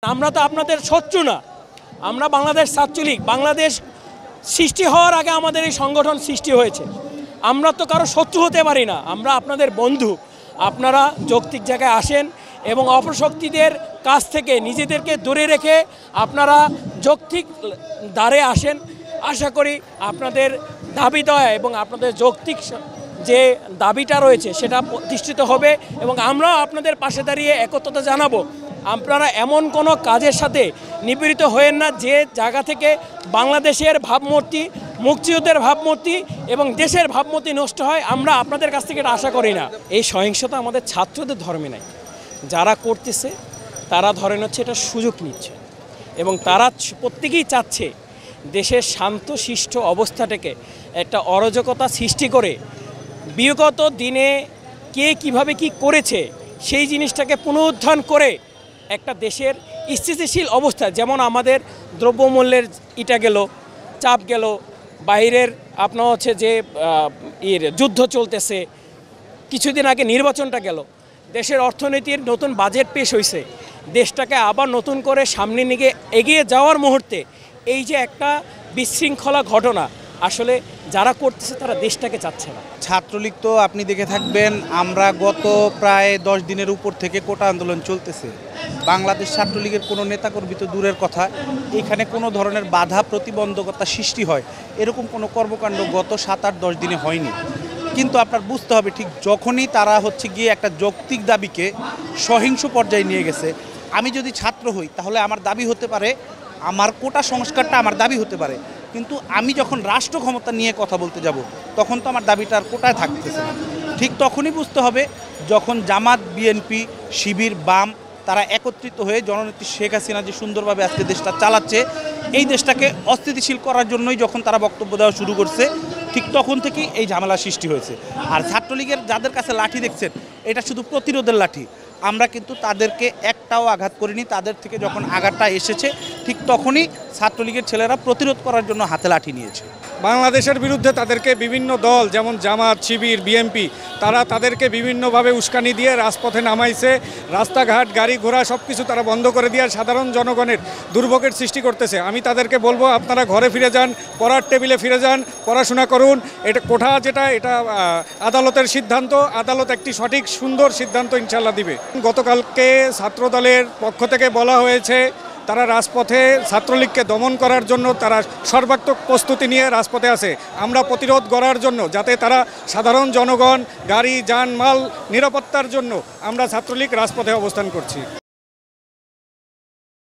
আমরা তো আপনাদের শত্রু না। আমরা বাংলাদেশ ছাত্রলীগ, বাংলাদেশ সৃষ্টি হওয়ার আগে আমাদের এই সংগঠন সৃষ্টি হয়েছে। আমরা তো কারো শত্রু হতে পারি না, আমরা আপনাদের বন্ধু। আপনারা যৌক্তিক জায়গায় আসেন এবং অপশক্তিদের কাছ থেকে নিজেদেরকে দূরে রেখে আপনারা যৌক্তিক দ্বারে আসেন। আশা করি আপনাদের দাবি দেওয়া এবং আপনাদের যৌক্তিক যে দাবিটা রয়েছে সেটা প্রতিষ্ঠিত হবে এবং আমরাও আপনাদের পাশে দাঁড়িয়ে একত্রতা জানাবো। আপনারা এমন কোনো কাজের সাথে নিপীড়িত হয়েন না যে জায়গা থেকে বাংলাদেশের ভাবমূর্তি, মুক্তিযুদ্ধের ভাবমূর্তি এবং দেশের ভাবমূর্তি নষ্ট হয়। আমরা আপনাদের কাছ থেকে এটা আশা করি না। এই সহিংসতা আমাদের ছাত্রদের ধর্মে নাই। যারা করতেছে তারা ধরেন হচ্ছে এটা সুযোগ নিচ্ছে এবং তারা প্রত্যেকেই চাচ্ছে দেশের শান্তশিষ্ট অবস্থাটাকে একটা অরাজকতা সৃষ্টি করে বিগত দিনে কে কিভাবে কি করেছে সেই জিনিসটাকে পুনরুদ্ধার করে একটা দেশের স্থিতিশীল অবস্থা, যেমন আমাদের দ্রব্যমূল্যের ইটা গেল, চাপ গেল, বাইরের আপনার হচ্ছে যে যুদ্ধ চলতেছে, কিছুদিন আগে নির্বাচনটা গেল, দেশের অর্থনীতির নতুন বাজেট পেশ হয়েছে, দেশটাকে আবার নতুন করে সামনে নিয়ে এগিয়ে যাওয়ার মুহূর্তে এই যে একটা বিশৃঙ্খলা ঘটনা, আসলে যারা করতেছে তারা দেশটাকে চাচ্ছে না। ছাত্রলীগ তো আপনি দেখে থাকবেন, আমরা গত প্রায় 10 দিনের উপর থেকে কোটা আন্দোলন চলতেছে। বাংলাদেশ ছাত্রলীগের কোনো নেতাকর্মী তো দূরের কথা, এখানে কোনো ধরনের বাধা প্রতিবন্ধকতা সৃষ্টি হয় এরকম কোনো কর্মকাণ্ড গত 7-8-10 দিনে হয়নি। কিন্তু আপনার বুঝতে হবে, ঠিক যখনই তারা হচ্ছে গিয়ে একটা যৌক্তিক দাবিকে সহিংস পর্যায়ে নিয়ে গেছে, আমি যদি ছাত্র হই তাহলে আমার দাবি হতে পারে, আমার কোটা সংস্কারটা আমার দাবি হতে পারে, কিন্তু আমি যখন রাষ্ট্র ক্ষমতা নিয়ে কথা বলতে যাব তখন তো আমার দাবিটা আর কোটায় থাকতেছে না। ঠিক তখনই বুঝতে হবে যখন জামাত, বিএনপি, শিবির, বাম তারা একত্রিত হয়ে জননেত্রী শেখ হাসিনা যে সুন্দরভাবে আজকে দেশটা চালাচ্ছে, এই দেশটাকে অস্থিতিশীল করার জন্যই যখন তারা বক্তব্য দেওয়া শুরু করছে, ঠিক তখন থেকেই এই ঝামেলা সৃষ্টি হয়েছে। আর ছাত্রলীগের যাদের কাছে লাঠি দেখছেন, এটা শুধু প্রতিরোধের লাঠি। আমরা কিন্তু তাদেরকে একটাও আঘাত করিনি। তাদের থেকে যখন আঘাতটা এসেছে ঠিক তখনই ছাত্রলীগের ছেলেরা প্রতিরোধ করার জন্য হাতে লাঠি নিয়েছে। বাংলাদেশের বিরুদ্ধে তাদেরকে বিভিন্ন দল যেমন জামাত, শিবির, বিএনপি তারা তাদেরকে বিভিন্নভাবে উস্কানি দিয়ে রাজপথে নামাইছে। রাস্তাঘাট, গাড়ি ঘোড়া সব কিছু তারা বন্ধ করে দিয়ে সাধারণ জনগণের দুর্ভোগের সৃষ্টি করতেছে। আমি তাদেরকে বলবো, আপনারা ঘরে ফিরে যান, পড়ার টেবিলে ফিরে যান, পড়াশোনা করুন। এটা কোঠা যেটা, এটা আদালতের সিদ্ধান্ত, আদালত একটি সঠিক সুন্দর সিদ্ধান্ত ইনশাল্লাহ দিবে। গতকালকে ছাত্রদলের পক্ষ থেকে বলা হয়েছে তারা রাজপথে ছাত্রলীগকে দমন করার জন্য তারা সর্বাত্মক প্রস্তুতি নিয়ে রাজপথে আছে। আমরা প্রতিরোধ করার জন্য, যাতে তারা সাধারণ জনগণ, গাড়ি, যানমাল নিরাপত্তার জন্য আমরা ছাত্রলীগ রাজপথে অবস্থান করছি।